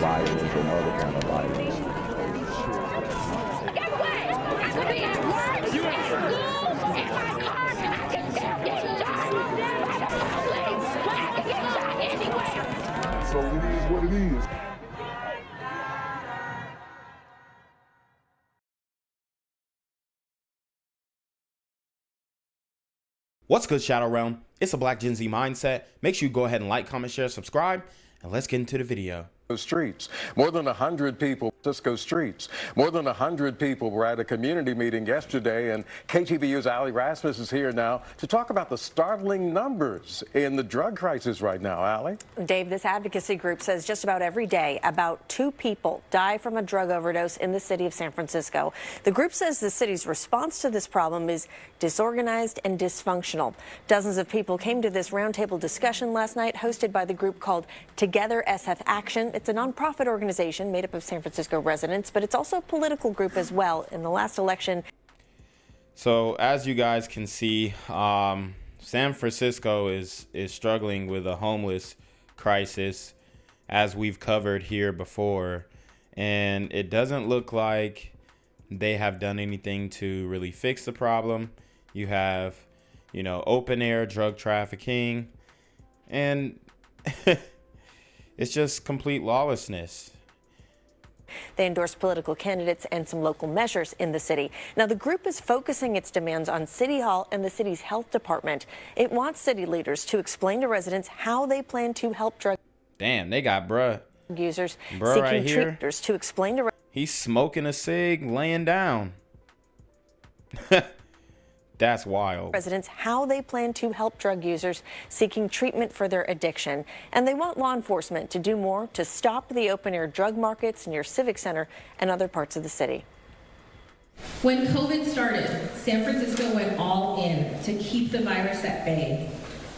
violence and other kind of violence. Get away! I could be at work, at school, in my car, and I can still get shot by the police. But I can get shot anywhere. So it is what it is. What's good, Shadow Realm? It's a Black Gen Z mindset. Make sure you go ahead and like, comment, share, subscribe, and let's get into the video. Streets. More than 100 people, Cisco streets. More than 100 people were at a community meeting yesterday, and KTVU's Ali Rasmus is here now to talk about the startling numbers in the drug crisis right now. Ali? Dave, this advocacy group says just about every day, about 2 people die from a drug overdose in the city of San Francisco. The group says the city's response to this problem is disorganized and dysfunctional. Dozens of people came to this roundtable discussion last night, hosted by the group called Together SF Action. It's a nonprofit organization made up of San Francisco residents, but it's also a political group as well. In the last election. So as you guys can see, San Francisco is struggling with a homeless crisis, as we've covered here before, and it doesn't look like they have done anything to really fix the problem. You have, open air drug trafficking, and it's just complete lawlessness. They endorsed political candidates and some local measures in the city. Now, the group is focusing its demands on City Hall and the city's health department. It wants city leaders to explain to residents how they plan to help drug They got bruh users bruh seeking right here. treaters to explain to He's smoking a cig, laying down. That's wild. residents how they plan to help drug users seeking treatment for their addiction. And they want law enforcement to do more to stop the open-air drug markets near Civic Center and other parts of the city. When COVID started, San Francisco went all in to keep the virus at bay.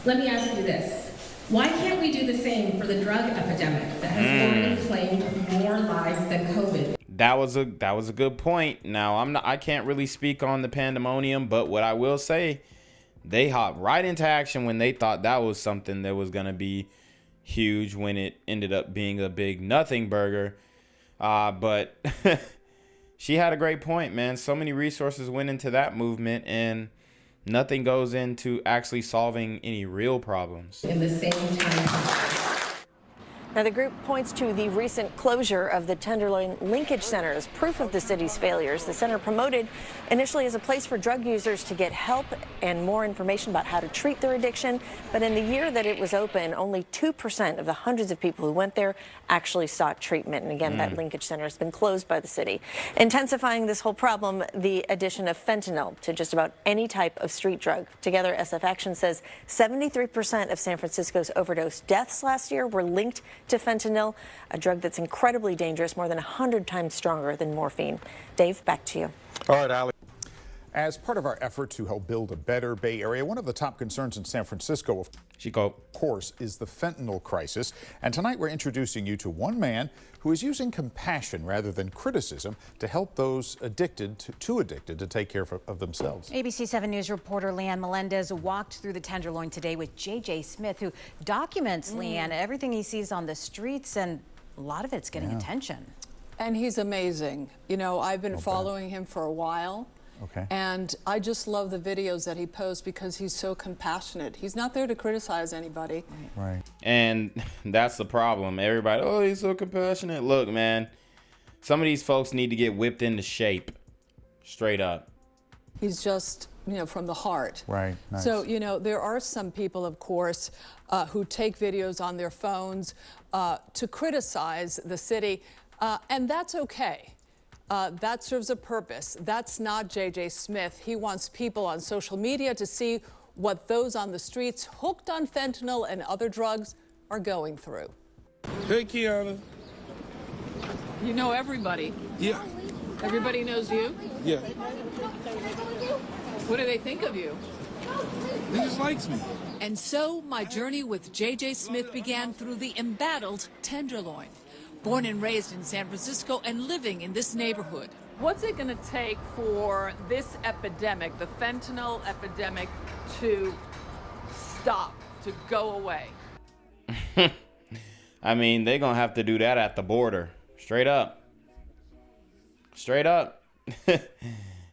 Let me ask you this. Why can't we do the same for the drug epidemic that has already claimed more lives than COVID? That was a good point. Now I can't really speak on the pandemonium, but what I will say, they hopped right into action when they thought that was something that was gonna be huge, when it ended up being a big nothing burger. But she had a great point, man. So many resources went into that movement, and nothing goes into actually solving any real problems. In the same time. Now, the group points to the recent closure of the Tenderloin Linkage Center as proof of the city's failures. The center, promoted initially as a place for drug users to get help and more information about how to treat their addiction. But in the year that it was open, only 2% of the hundreds of people who went there actually sought treatment. And again, that Linkage Center has been closed by the city. Intensifying this whole problem, the addition of fentanyl to just about any type of street drug. Together, SF Action says 73% of San Francisco's overdose deaths last year were linked to fentanyl, a drug that's incredibly dangerous, more than 100 times stronger than morphine. Dave, back to you. All right, Ali. As part of our effort to help build a better Bay Area, one of the top concerns in San Francisco, of course, is the fentanyl crisis. And tonight we're introducing you to one man who is using compassion rather than criticism to help those addicted to take care of themselves. ABC 7 News reporter Leanne Melendez walked through the Tenderloin today with JJ Smith, who documents, Leanne, everything he sees on the streets, and a lot of it's getting attention. And he's amazing. I've been following him for a while. Okay. And I just love the videos that he posts because he's so compassionate. He's not there to criticize anybody. Right. And that's the problem. Everybody, oh, he's so compassionate. Look, man, some of these folks need to get whipped into shape. Straight up. He's just, from the heart. Right. Nice. So, there are some people, of course, who take videos on their phones to criticize the city, and that's okay. That serves a purpose. That's not JJ Smith. He wants people on social media to see what those on the streets hooked on fentanyl and other drugs are going through. Hey, Kiana. You know everybody. Yeah. Everybody knows you? Yeah. What do they think of you? He just likes me. And so my journey with JJ Smith began through the embattled Tenderloin. Born and raised in San Francisco and living in this neighborhood. What's it going to take for this epidemic, the fentanyl epidemic, to stop, to go away? I mean, they're going to have to do that at the border. Straight up. Straight up.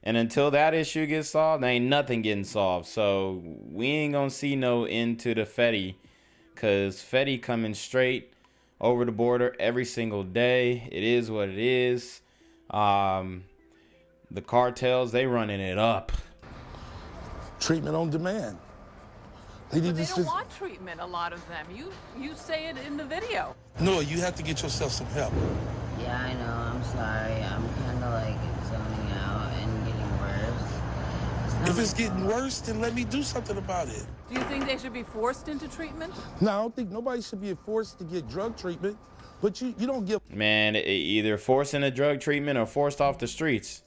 And until that issue gets solved, there ain't nothing getting solved. So we ain't going to see no end to the Fetty, because Fetty coming straight over the border every single day. It is what it is. The cartels, they running it up. Treatment on demand. They don't want treatment, a lot of them. You say it in the video. No, you have to get yourself some help. Yeah, I know. I'm sorry. I'm kind of like zoning out and getting worse. If it's getting worse, then let me do something about it. Do you think they should be forced into treatment? No, I don't think nobody should be forced to get drug treatment, but you don't give. Man, either forcing a drug treatment or forced off the streets.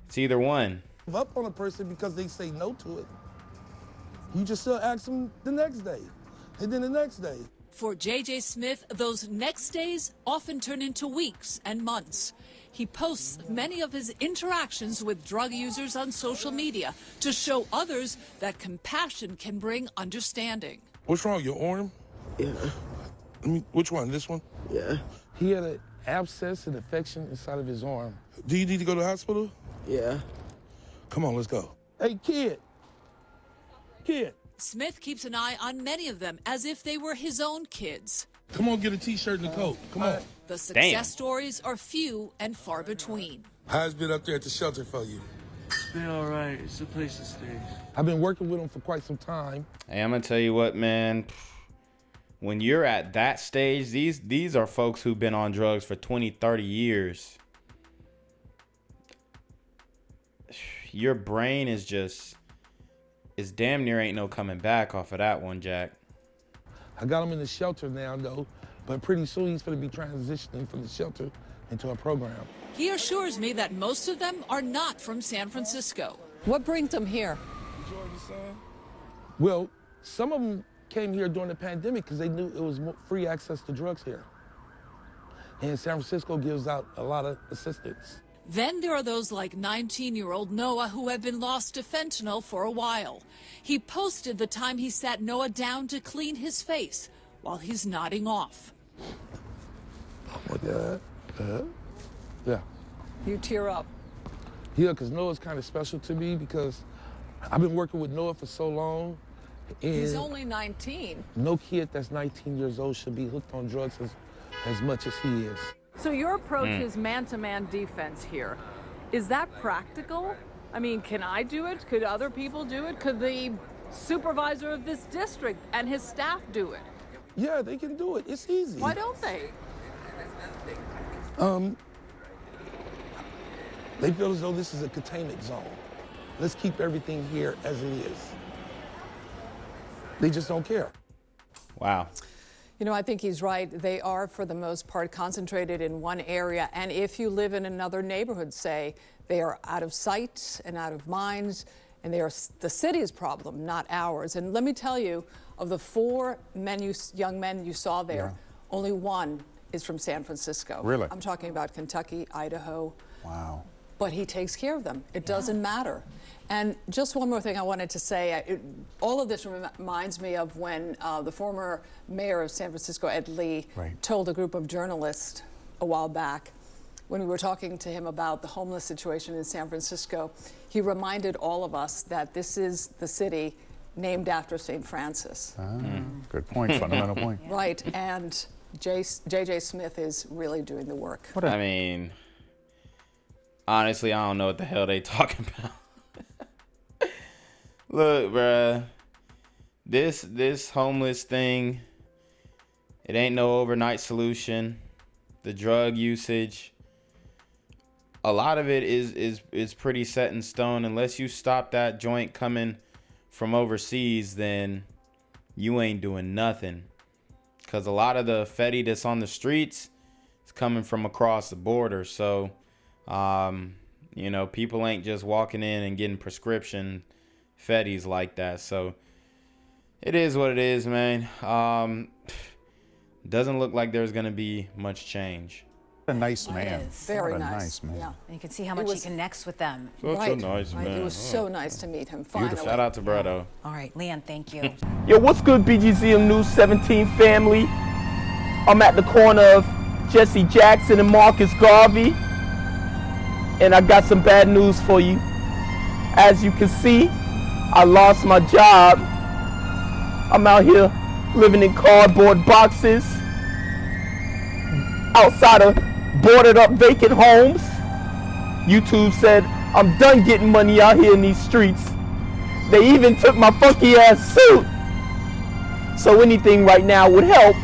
It's either one. Up on a person because they say no to it. You just still ask them the next day, and then the next day. For J.J. Smith, those next days often turn into weeks and months. He posts many of his interactions with drug users on social media to show others that compassion can bring understanding. What's wrong, your arm? Yeah. I mean, which one, this one? Yeah. He had an abscess and infection inside of his arm. Do you need to go to the hospital? Yeah. Come on, let's go. Hey, kid. Smith keeps an eye on many of them as if they were his own kids. Come on, get a t-shirt and a coat. Come on. The success stories are few and far between. How's it been up there at the shelter for you? It's been all right. It's a place to stay. I've been working with him for quite some time. Hey, I'm gonna tell you what, man. When you're at that stage, these are folks who've been on drugs for 20, 30 years. Your brain is damn near ain't no coming back off of that one, Jack. I got him in the shelter now, though, but pretty soon he's going to be transitioning from the shelter into a program. He assures me that most of them are not from San Francisco. What brings them here? Well, some of them came here during the pandemic because they knew it was free access to drugs here. And San Francisco gives out a lot of assistance. Then there are those like 19-year-old Noah who have been lost to fentanyl for a while. He posted the time he sat Noah down to clean his face while he's nodding off. Oh my God. Yeah. You tear up. Yeah, because Noah's kind of special to me because I've been working with Noah for so long. And He's only 19. no kid that's 19 years old should be hooked on drugs as much as he is. So your approach is man-to-man defense here. Is that practical? I mean, can I do it? Could other people do it? Could the supervisor of this district and his staff do it? Yeah, they can do it. It's easy. Why don't they? They feel as though this is a containment zone. Let's keep everything here as it is. They just don't care. Wow. You know, I think he's right. They are, for the most part, concentrated in one area. And if you live in another neighborhood, say, they are out of sight and out of mind, and they are the city's problem, not ours. And let me tell you, of the four young men you saw there, only one is from San Francisco. Really? I'm talking about Kentucky, Idaho. Wow. But he takes care of them. It doesn't matter. And just one more thing I wanted to say. All of this reminds me of when the former mayor of San Francisco, Ed Lee, told a group of journalists a while back, when we were talking to him about the homeless situation in San Francisco, he reminded all of us that this is the city named after St. Francis. Good point, fundamental point. Right, and J.J. Smith is really doing the work. I mean, honestly, I don't know what the hell they talking about. Look, bruh, this homeless thing, it ain't no overnight solution. The drug usage, a lot of it is pretty set in stone. Unless you stop that joint coming from overseas, then you ain't doing nothing. Because a lot of the Fetty that's on the streets is coming from across the border. So, you know, people ain't just walking in and getting prescription Fetties like that. So it is what it is, man. Doesn't look like there's gonna be much change. A nice man. Very nice. Man. Yeah. And you can see how much he connects with them. Such a nice man. It was so nice to meet him, finally. Beautiful. Shout out to Bredo. All right, Leon, thank you. Yo, what's good, BGZM News 17 family? I'm at the corner of Jesse Jackson and Marcus Garvey, and I got some bad news for you. As you can see, I lost my job. I'm out here living in cardboard boxes outside of boarded up vacant homes. YouTube said I'm done getting money out here in these streets. They even took my funky ass suit. So anything right now would help.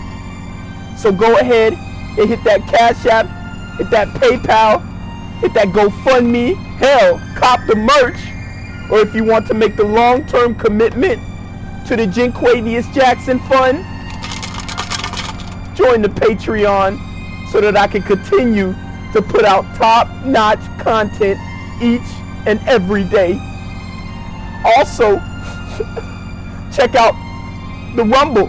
So go ahead and hit that Cash App, hit that PayPal, hit that GoFundMe, hell, cop the merch. Or if you want to make the long-term commitment to the Jinquavius Jackson Fund, join the Patreon so that I can continue to put out top-notch content each and every day. Also, check out the Rumble,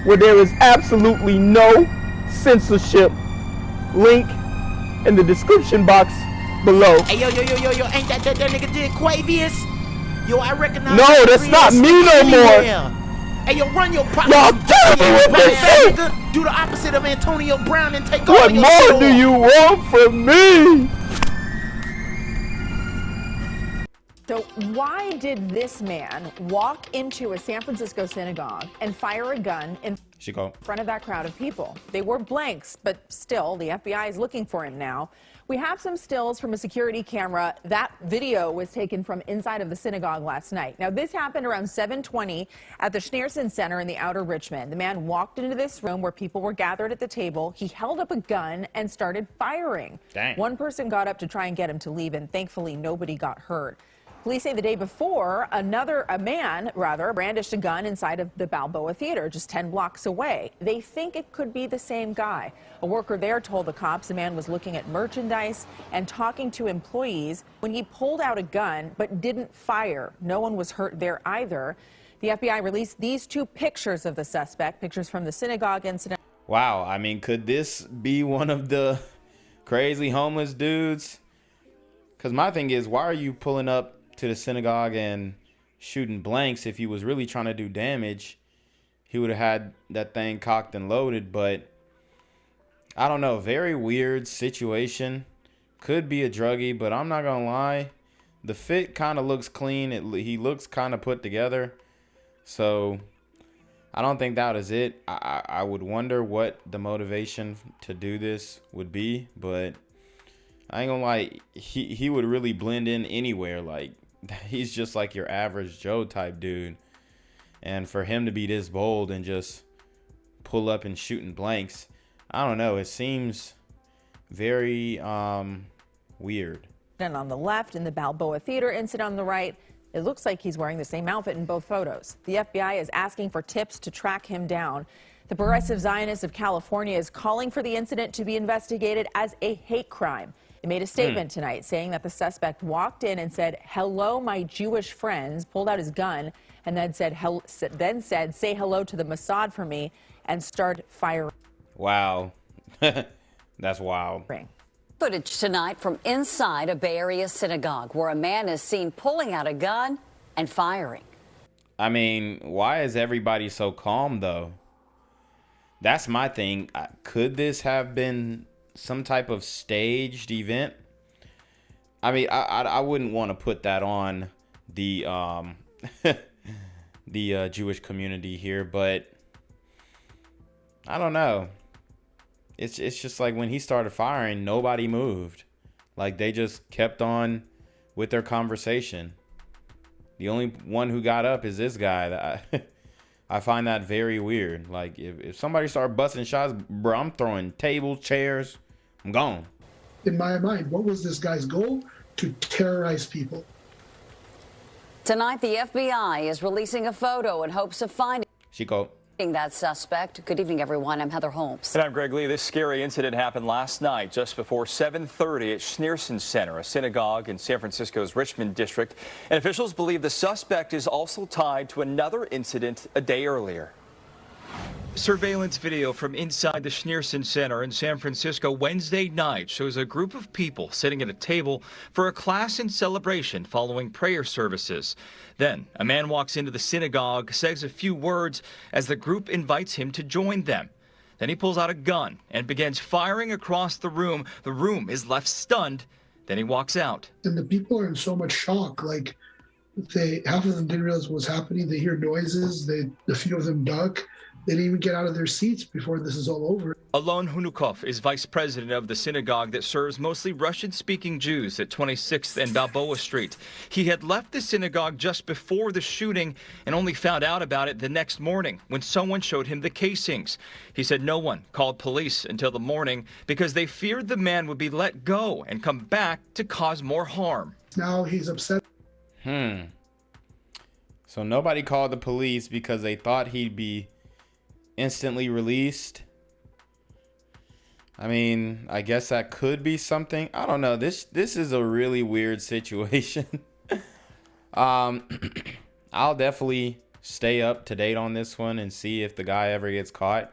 where there is absolutely no censorship. Link in the description box below. Hey, yo, ain't that nigga Jinquavius? Yo, I recognize. No, that's not me no more. Hey, yo, run your pocket. Y'all tell me what they say. Do the opposite of Antonio Brown and take What all your more store. do you want from me? So why did this man walk into a San Francisco synagogue and fire a gun in front of that crowd of people? They were blanks, but still, the FBI is looking for him now. We have some stills from a security camera. That video was taken from inside of the synagogue last night. Now, this happened around 7:20 at the Schneerson Center in the outer Richmond. The man walked into this room where people were gathered at the table. He held up a gun and started firing. Dang. One person got up to try and get him to leave, and thankfully nobody got hurt. Police say the day before, a man brandished a gun inside of the Balboa Theater just 10 blocks away. They think it could be the same guy. A worker there told the cops the man was looking at merchandise and talking to employees when he pulled out a gun but didn't fire. No one was hurt there either. The FBI released these two pictures of the suspect, pictures from the synagogue incident. Wow, I mean, could this be one of the crazy homeless dudes? Because my thing is, why are you pulling up to the synagogue and shooting blanks? If he was really trying to do damage, he would have had that thing cocked and loaded. But I don't know, very weird situation. Could be a druggie, but I'm not gonna lie, the fit kind of looks clean. He looks kind of put together, so I don't think that is it. I would wonder what the motivation to do this would be, but I ain't gonna lie, he would really blend in anywhere. Like, he's just like your average Joe type dude. And for him to be this bold and just pull up and shooting blanks, I don't know. It seems very weird. And on the left, in the Balboa Theater incident on the right, it looks like he's wearing the same outfit in both photos. The FBI is asking for tips to track him down. The Progressive Zionists of California is calling for the incident to be investigated as a hate crime. They made a statement tonight saying that the suspect walked in and said, "Hello, my Jewish friends," pulled out his gun, and then said, "Say hello to the Mossad for me," and start firing. Wow. That's wild. Footage tonight from inside a Bay Area synagogue where a man is seen pulling out a gun and firing. I mean, why is everybody so calm, though? That's my thing. Could this have been some type of staged event? I mean, I wouldn't want to put that on the the Jewish community here, but I don't know. It's just like when he started firing, nobody moved. Like, they just kept on with their conversation. The only one who got up is this guy. I find that very weird. Like, if somebody started busting shots, bro, I'm throwing tables, chairs, I'm gone. In my mind, what was this guy's goal? To terrorize people. Tonight, the FBI is releasing a photo in hopes of finding that suspect. Good evening, everyone. I'm Heather Holmes. And I'm Greg Lee. This scary incident happened last night just before 7:30 at Schneerson Center, a synagogue in San Francisco's Richmond district. And officials believe the suspect is also tied to another incident a day earlier. Surveillance video from inside the Schneerson Center in San Francisco Wednesday night shows a group of people sitting at a table for a class and celebration following prayer services. Then a man walks into the synagogue, says a few words as the group invites him to join them. Then he pulls out a gun and begins firing across the room. The room is left stunned. Then he walks out. And the people are in so much shock. Like, half of them didn't realize what was happening. They hear noises. A few of them duck. They didn't even get out of their seats before this is all over. Alon Hunukov is vice president of the synagogue that serves mostly Russian-speaking Jews at 26th and Balboa Street. He had left the synagogue just before the shooting and only found out about it the next morning when someone showed him the casings. He said no one called police until the morning because they feared the man would be let go and come back to cause more harm. Now he's upset. So nobody called the police because they thought he'd be instantly released. I mean, I guess that could be something. I don't know. This is a really weird situation. I'll definitely stay up to date on this one and see if the guy ever gets caught.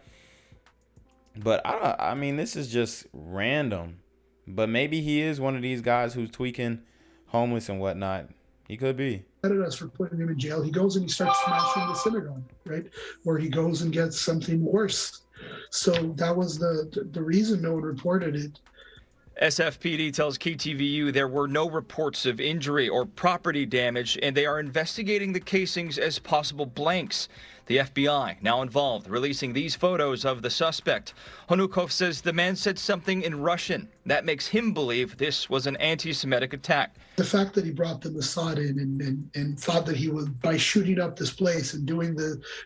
But I mean, this is just random. But maybe he is one of these guys who's tweaking homeless and whatnot. He could be. At us for putting him in jail. He goes and he starts smashing the synagogue, right? Where he goes and gets something worse. So that was the reason no one reported it. SFPD tells KTVU there were no reports of injury or property damage, and they are investigating the casings as possible blanks. The FBI now involved, releasing these photos of the suspect. Honukov says the man said something in Russian. That makes him believe this was an anti-Semitic attack. The fact that he brought the Mossad in and thought that he would, by shooting up this place and doing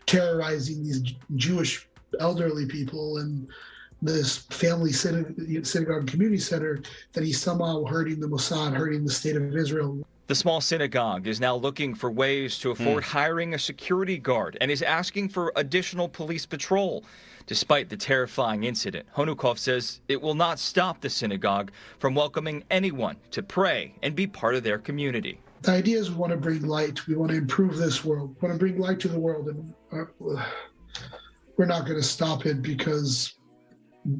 terrorizing these Jewish elderly people and this family synagogue community center, that he's somehow hurting the Mossad, hurting the state of Israel. The small synagogue is now looking for ways to afford hiring a security guard and is asking for additional police patrol. Despite the terrifying incident, Honukov says it will not stop the synagogue from welcoming anyone to pray and be part of their community. The idea is we want to bring light. We want to improve this world. We want to bring light to the world. And we're not going to stop it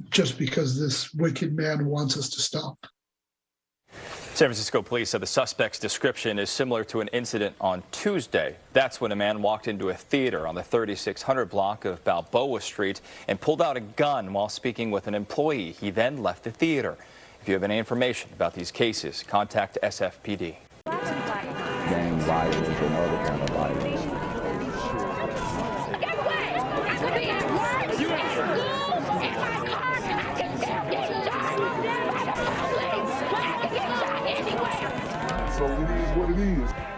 just because this wicked man wants us to stop. San Francisco police said the suspect's description is similar to an incident on Tuesday. That's when a man walked into a theater on the 3600 block of Balboa Street and pulled out a gun while speaking with an employee. He then left the theater. If you have any information about these cases, contact SFPD. Gang violence and other kind of violence. So it is what it is.